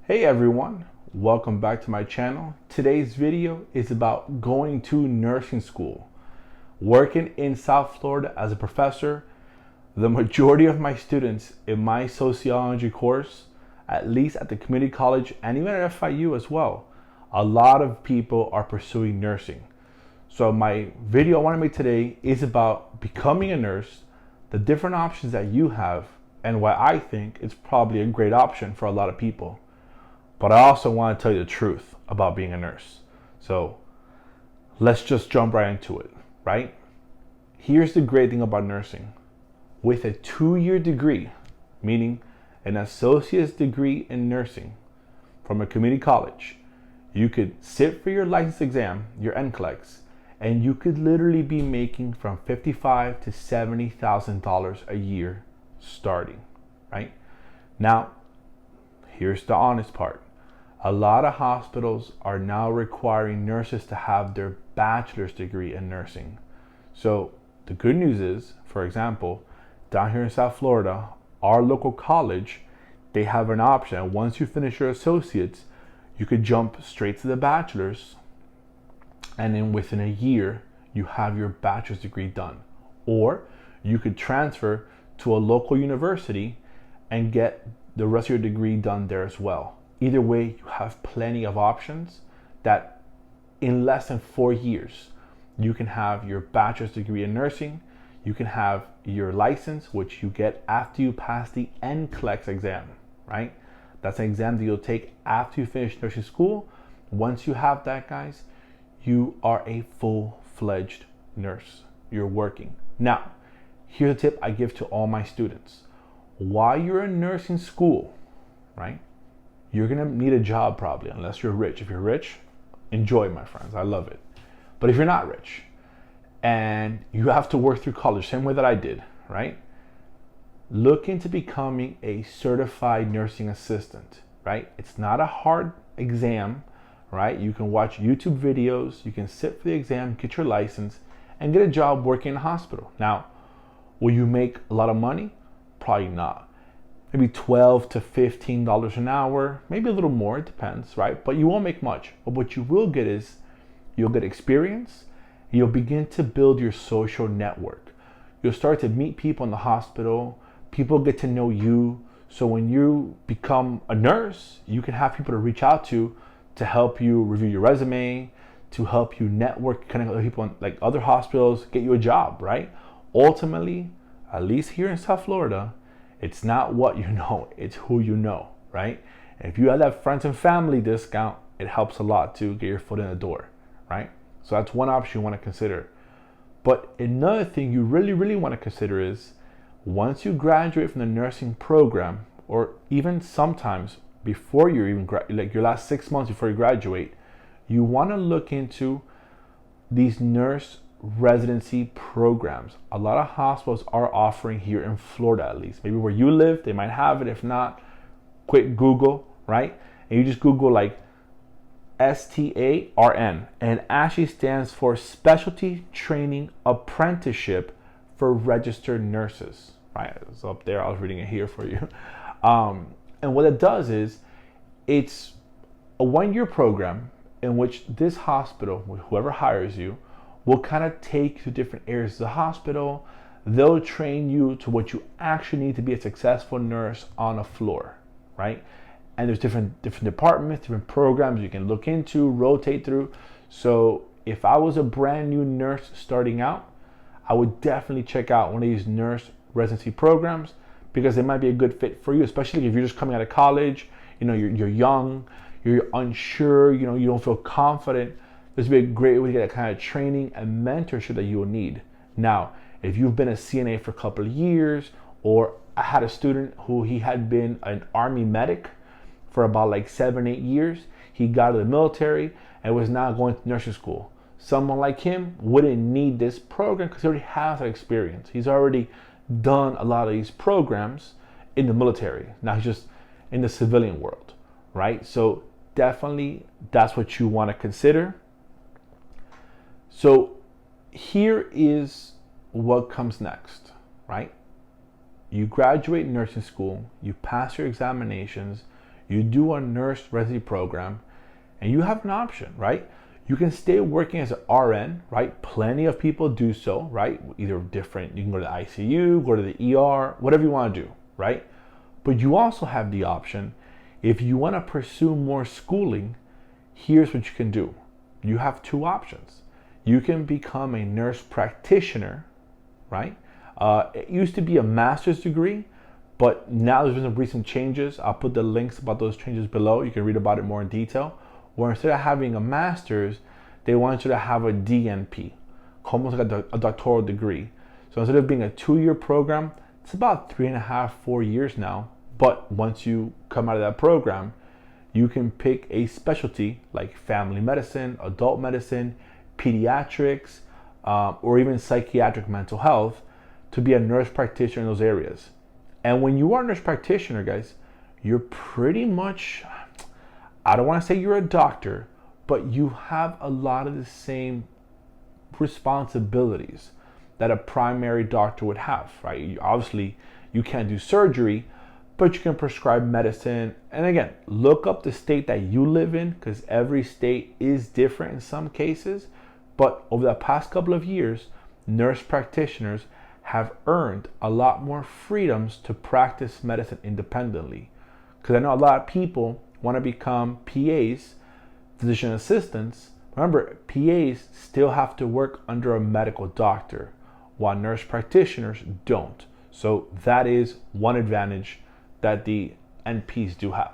Hey everyone, welcome back to my channel. Today's video is about going to nursing school. Working in South Florida as a professor, the majority of my students in my sociology course, at least at the community college and even at FIU as well, a lot of people are pursuing nursing. So my video I want to make today is about becoming a nurse, the different options that you have, and why I think it's probably a great option for a lot of people. But I also want to tell you the truth about being a nurse. So let's just jump right into it, right? Here's the great thing about nursing. With a 2-year degree, meaning an associate's degree in nursing from a community college, you could sit for your license exam, your NCLEX, and you could literally be making from $55,000 to $70,000 a year starting, right? Now, here's the honest part. A lot of hospitals are now requiring nurses to have their bachelor's degree in nursing. So the good news is, for example, down here in South Florida, our local college, they have an option. Once you finish your associates, you could jump straight to the bachelor's, and then within a year, you have your bachelor's degree done. Or you could transfer to a local university and get the rest of your degree done there as well. Either way, you have plenty of options that in less than 4 years, you can have your bachelor's degree in nursing, you can have your license, which you get after you pass the NCLEX exam, right? That's an exam that you'll take after you finish nursing school. Once you have that, guys, you are a full-fledged nurse. You're working. Now, here's a tip I give to all my students. While you're in nursing school, right, you're gonna need a job probably, unless you're rich. If you're rich, enjoy, my friends, I love it. But if you're not rich and you have to work through college, same way that I did, right, look into becoming a certified nursing assistant, right? It's not a hard exam, right? You can watch YouTube videos, you can sit for the exam, get your license, and get a job working in a hospital. Now, will you make a lot of money? Probably not. Maybe $12 to $15 an hour, maybe a little more, it depends, right? But you won't make much. But what you will get is you'll get experience, you'll begin to build your social network. You'll start to meet people in the hospital, people get to know you. So when you become a nurse, you can have people to reach out to help you review your resume, to help you network, connect with other people in like other hospitals, get you a job, right? Ultimately, at least here in South Florida, it's not what you know, it's who you know, right? And if you have that friends and family discount, it helps a lot to get your foot in the door, right? So that's one option you want to consider. But another thing you really want to consider is once you graduate from the nursing program, or even sometimes before you even like your last 6 months before you graduate, you want to look into these nurse residency programs. A lot of hospitals are offering here in Florida, at least. Maybe where you live, they might have it. If not, quick Google, right? And you just Google like STARN, and it actually stands for Specialty Training Apprenticeship for Registered Nurses, right? It's up there. I was reading it here for you. And what it does is it's a 1-year program in which this hospital, whoever hires you, will kind of take you to different areas of the hospital. They'll train you to what you actually need to be a successful nurse on a floor, right? And there's different departments, different programs you can look into, rotate through. So if I was a brand new nurse starting out, I would definitely check out one of these nurse residency programs because it might be a good fit for you, especially if you're just coming out of college, you know, you're young, you're unsure, you know, you don't feel confident. This would be a great way to get that kind of training and mentorship that you will need. Now, if you've been a CNA for a couple of years, or I had a student who he had been an Army medic for about like 7-8 years. He got out of the military and was now going to nursing school. Someone like him wouldn't need this program because he already has that experience. He's already done a lot of these programs in the military. Now he's just in the civilian world, right? So definitely that's what you want to consider. So here is what comes next, right? You graduate nursing school, you pass your examinations, you do a nurse residency program, and you have an option, right? You can stay working as an RN, right? Plenty of people do so, right? Either different, you can go to the ICU, go to the ER, whatever you want to do, right? But you also have the option, if you want to pursue more schooling, here's what you can do. You have two options. You can become a nurse practitioner, right? It used to be a master's degree, but now there's been some recent changes. I'll put the links about those changes below. You can read about it more in detail. Where instead of having a master's, they want you to have a DNP, almost like a doctoral degree. So instead of being a 2-year program, it's about 3.5, 4 years now. But once you come out of that program, you can pick a specialty like family medicine, adult medicine, pediatrics, or even psychiatric mental health to be a nurse practitioner in those areas. And when you are a nurse practitioner, guys, you're pretty much, I don't want to say you're a doctor, but you have a lot of the same responsibilities that a primary doctor would have, right? Obviously, you can't do surgery, but you can prescribe medicine. And again, look up the state that you live in, because every state is different in some cases. But over the past couple of years, nurse practitioners have earned a lot more freedoms to practice medicine independently. Because I know a lot of people want to become PAs, physician assistants. Remember, PAs still have to work under a medical doctor, while nurse practitioners don't. So that is one advantage that the NPs do have.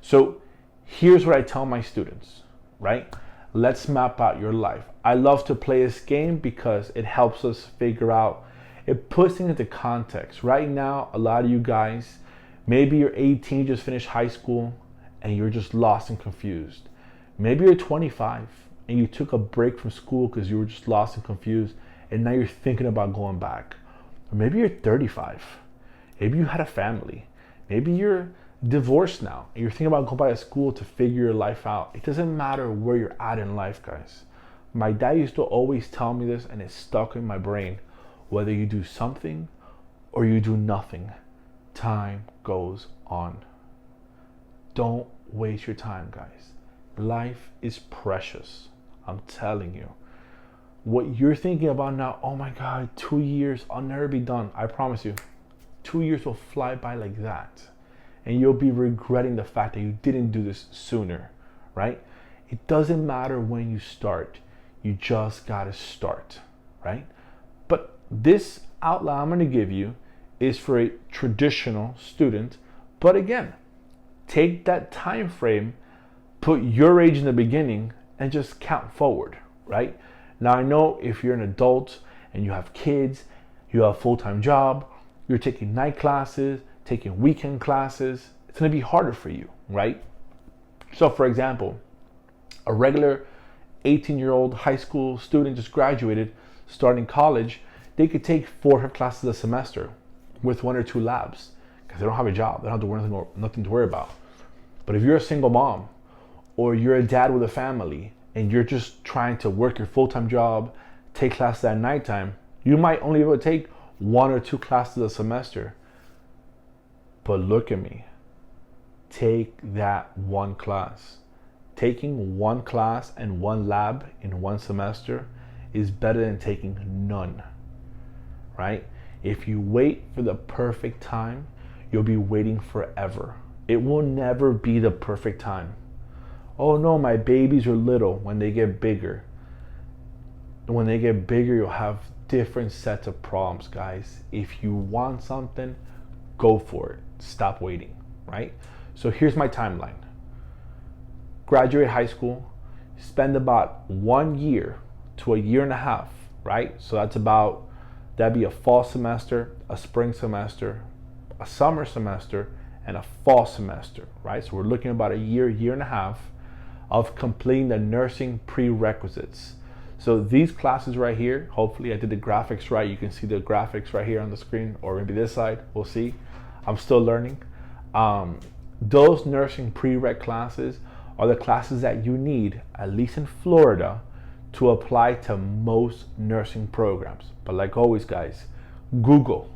So here's what I tell my students, right? Let's map out your life. I love to play this game because it helps us figure out, it puts things into context. Right now, a lot of you guys, maybe you're 18, just finished high school, and you're just lost and confused. Maybe you're 25 and you took a break from school because you were just lost and confused, and now you're thinking about going back. Or maybe you're 35. Maybe you had a family. Maybe you're divorced now and you're thinking about going back to school to figure your life out. It doesn't matter where you're at in life, guys. My dad used to always tell me this, and it's stuck in my brain. Whether you do something or you do nothing, time goes on. Don't waste your time, guys. Life is precious. I'm telling you. What you're thinking about now, oh my God, 2 years, I'll never be done. I promise you, 2 years will fly by like that. And you'll be regretting the fact that you didn't do this sooner, right? It doesn't matter when you start. You just gotta start, right? But this outline I'm going to give you is for a traditional student. But again, take that time frame, put your age in the beginning, and just count forward, right? Now, I know if you're an adult and you have kids, you have a full-time job, you're taking night classes, taking weekend classes, it's going to be harder for you, right? So, for example, a regular 18-year-old high school student just graduated, starting college, they could take 4 classes a semester with 1 or 2 labs because they don't have a job. They don't have to worry, nothing to worry about. But if you're a single mom or you're a dad with a family and you're just trying to work your full-time job, take classes at nighttime, you might only be able to take 1 or 2 classes a semester. But look at me. Take that one class. Taking 1 class and 1 lab in 1 semester is better than taking none, right? If you wait for the perfect time, you'll be waiting forever. It will never be the perfect time. Oh no, my babies are little. When they get bigger, you'll have different sets of problems, guys. If you want something, go for it. Stop waiting, right? So here's my timeline. Graduate high school, spend about 1 year to 1.5 years, right? So that'd be a fall semester, a spring semester, a summer semester, and a fall semester, right? So we're looking at about 1 year, 1.5 years of completing the nursing prerequisites. So these classes right here, hopefully I did the graphics right. You can see the graphics right here on the screen, or maybe this side, we'll see. I'm still learning. Those nursing prereq classes are the classes that you need, at least in Florida, to apply to most nursing programs. But like always, guys, Google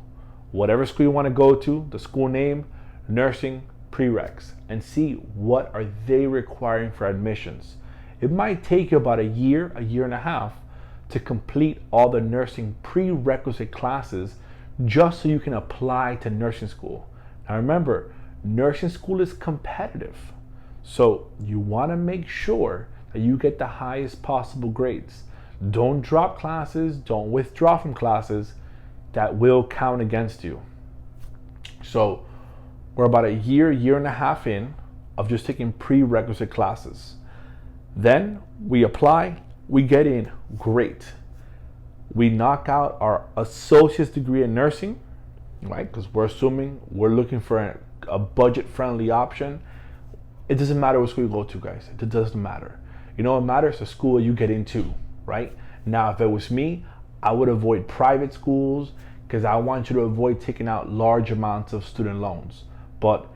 whatever school you want to go to, the school name, nursing prereqs and see what are they requiring for admissions. It might take you about a year and a half to complete all the nursing prerequisite classes just so you can apply to nursing school. Now remember, nursing school is competitive. So you want to make sure that you get the highest possible grades. Don't drop classes, don't withdraw from classes. That will count against you. So we're about a year and a half in of just taking prerequisite classes. Then we apply, we get in, great. We knock out our associate's degree in nursing, right? Because we're assuming we're looking for a budget-friendly option. It doesn't matter what school you go to, guys. It doesn't matter. You know what matters? The school you get into, right? Now, if it was me, I would avoid private schools because I want you to avoid taking out large amounts of student loans. But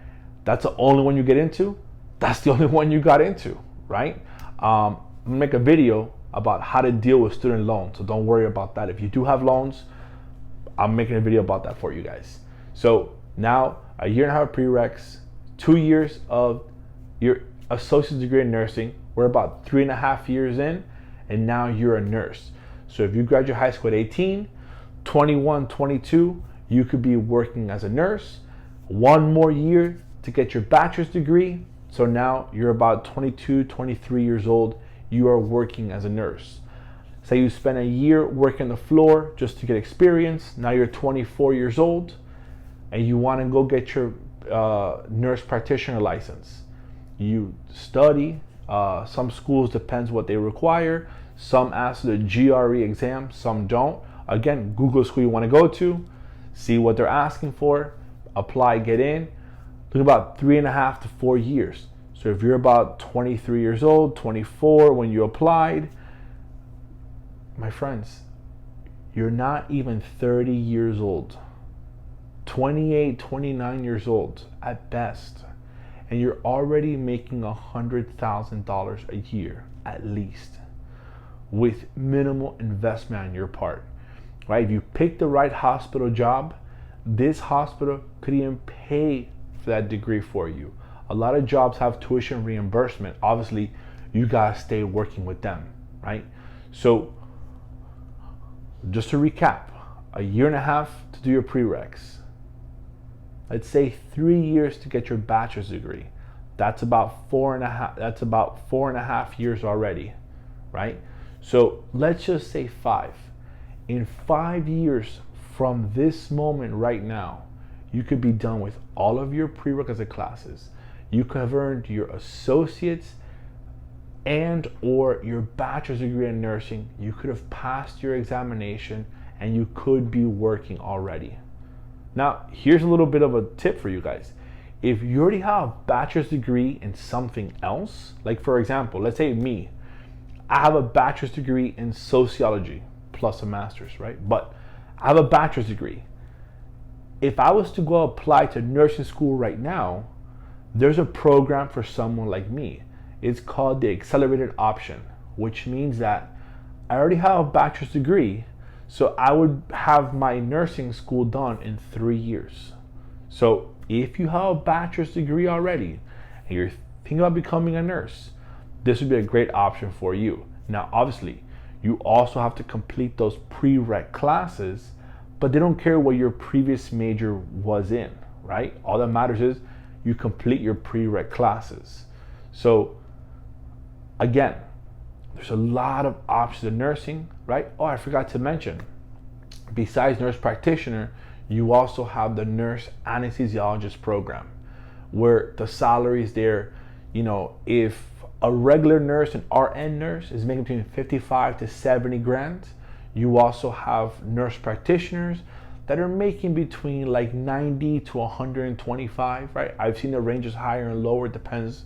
that's the only one you get into. That's the only one you got into, right? I'm gonna make a video about how to deal with student loans, so don't worry about that. If you do have loans, I'm making a video about that for you guys. So now, a year and a half of prereqs, 2 years of your associate's degree in nursing. We're about 3.5 years in, and now you're a nurse. So if you graduate high school at 18, 21, 22, you could be working as a nurse. 1 more year to get your bachelor's degree. So now you're about 22, 23 years old. You are working as a nurse. Say you spend a year working the floor just to get experience. Now you're 24 years old and you want to go get your nurse practitioner license. You study. Some schools depends what they require. Some ask the GRE exam, some don't. Again, Google the school you want to go to, see what they're asking for, apply, get in. Look about 3.5 to 4 years. So if you're about 23 years old, 24 when you applied, my friends, you're not even 30 years old. 28, 29 years old at best. And you're already making $100,000 a year at least, with minimal investment on your part, right? If you pick the right hospital job, this hospital could even pay for that degree for you. A lot of jobs have tuition reimbursement. Obviously, you gotta stay working with them, right? So just to recap, a year and a half to do your prereqs. Let's say 3 years to get your bachelor's degree. That's about 4.5. That's about 4.5 years already, right? So let's just say 5. In 5 years from this moment right now, you could be done with all of your prerequisite classes. You could have earned your associate's and or your bachelor's degree in nursing. You could have passed your examination and you could be working already. Now, here's a little bit of a tip for you guys. If you already have a bachelor's degree in something else, like for example, let's say me, I have a bachelor's degree in sociology plus a master's, right? But I have a bachelor's degree. If I was to go apply to nursing school right now, there's a program for someone like me. It's called the accelerated option, which means that I already have a bachelor's degree, so I would have my nursing school done in 3 years. So if you have a bachelor's degree already and you're thinking about becoming a nurse, this would be a great option for you. Now, obviously, you also have to complete those prereq classes, but they don't care what your previous major was in, right? All that matters is you complete your prereq classes. So again, there's a lot of options in nursing, right? Oh, I forgot to mention, besides nurse practitioner, you also have the nurse anesthesiologist program, where the salaries there, you know, if a regular nurse, an RN nurse, is making between 55 to 70 grand, you also have nurse practitioners that are making between like 90 to 125, right? I've seen the ranges higher and lower. It depends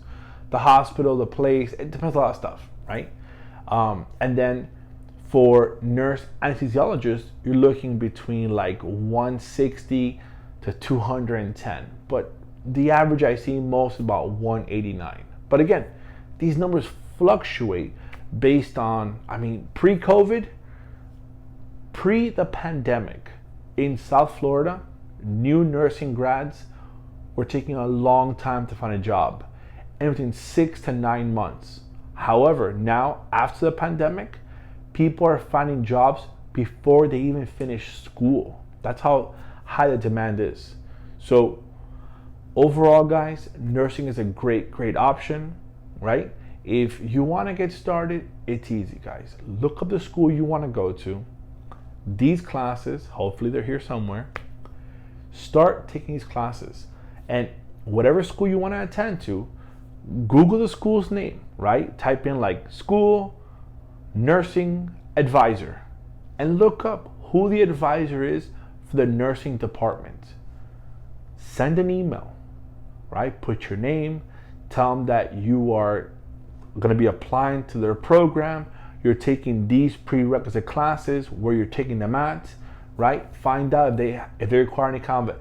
the hospital, the place, it depends on a lot of stuff, right? And then for nurse anesthesiologists, you're looking between like 160 to 210. But the average I see most is about 189. But again, these numbers fluctuate based on, I mean, pre-COVID, pre the pandemic in South Florida, new nursing grads were taking a long time to find a job, and within 6 to 9 months. However, now after the pandemic, people are finding jobs before they even finish school. That's how high the demand is. So overall, guys, nursing is a great option, right? If you want to get started, it's easy, guys. Look up the school you want to go to. These classes, hopefully they're here somewhere. Start taking these classes. And whatever school you want to attend to, Google the school's name, right? Type in like school, nursing advisor, and look up who the advisor is for the nursing department. Send an email, right? Put your name, tell them that you are going to be applying to their program. You're taking these prerequisite classes, where you're taking them at, right? Find out if they require any kind of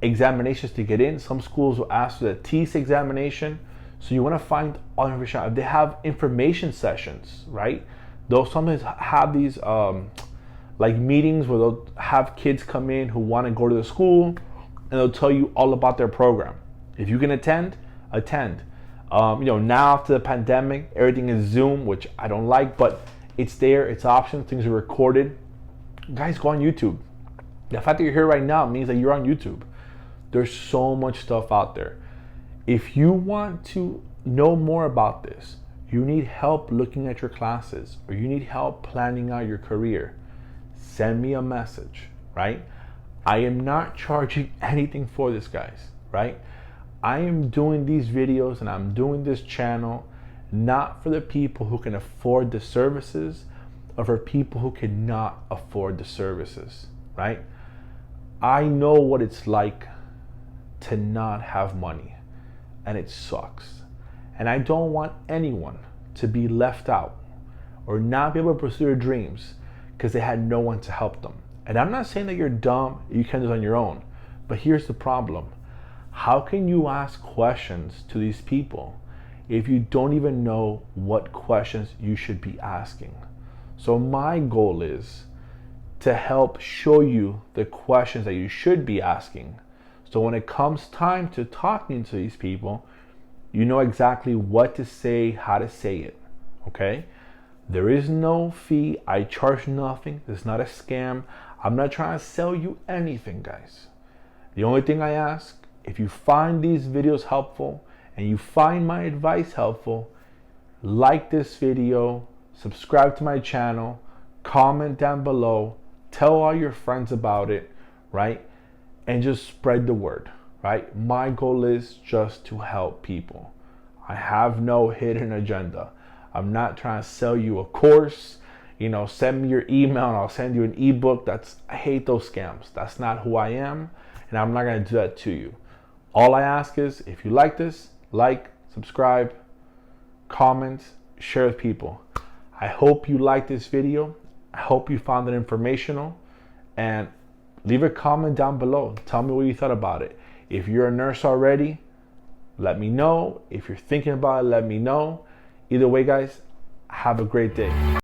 examinations to get in. Some schools will ask for the TEAS examination. So you want to find all the information out. If they have information sessions, right? They'll sometimes have these like meetings where they'll have kids come in who want to go to the school, and they'll tell you all about their program. If you can attend. Now after the pandemic, everything is Zoom, which I don't like, but it's there, it's options, things are recorded. Guys, go on YouTube. The fact that you're here right now means that you're on YouTube. There's so much stuff out there. If you want to know more about this, you need help looking at your classes, or you need help planning out your career, send me a message, right? I am not charging anything for this, guys, right? I am doing these videos and I'm doing this channel not for the people who can afford the services, or for people who cannot afford the services, right? I know what it's like to not have money, and it sucks. And I don't want anyone to be left out or not be able to pursue their dreams because they had no one to help them. And I'm not saying that you're dumb, you can do it on your own, but here's the problem. How can you ask questions to these people if you don't even know what questions you should be asking? So my goal is to help show you the questions that you should be asking. So when it comes time to talking to these people, you know exactly what to say, how to say it, okay? There is no fee. I charge nothing. It's not a scam. I'm not trying to sell you anything, guys. The only thing I ask, if you find these videos helpful and you find my advice helpful, like this video, subscribe to my channel, comment down below, tell all your friends about it, right? And just spread the word, right? My goal is just to help people. I have no hidden agenda. I'm not trying to sell you a course. Send me your email and I'll send you an ebook. I hate those scams. That's not who I am, and I'm not going to do that to you. All I ask is, if you like this, like, subscribe, comment, share with people. I hope you liked this video. I hope you found it informational, and leave a comment down below. Tell me what you thought about it. If you're a nurse already, let me know. If you're thinking about it, let me know. Either way, guys, have a great day.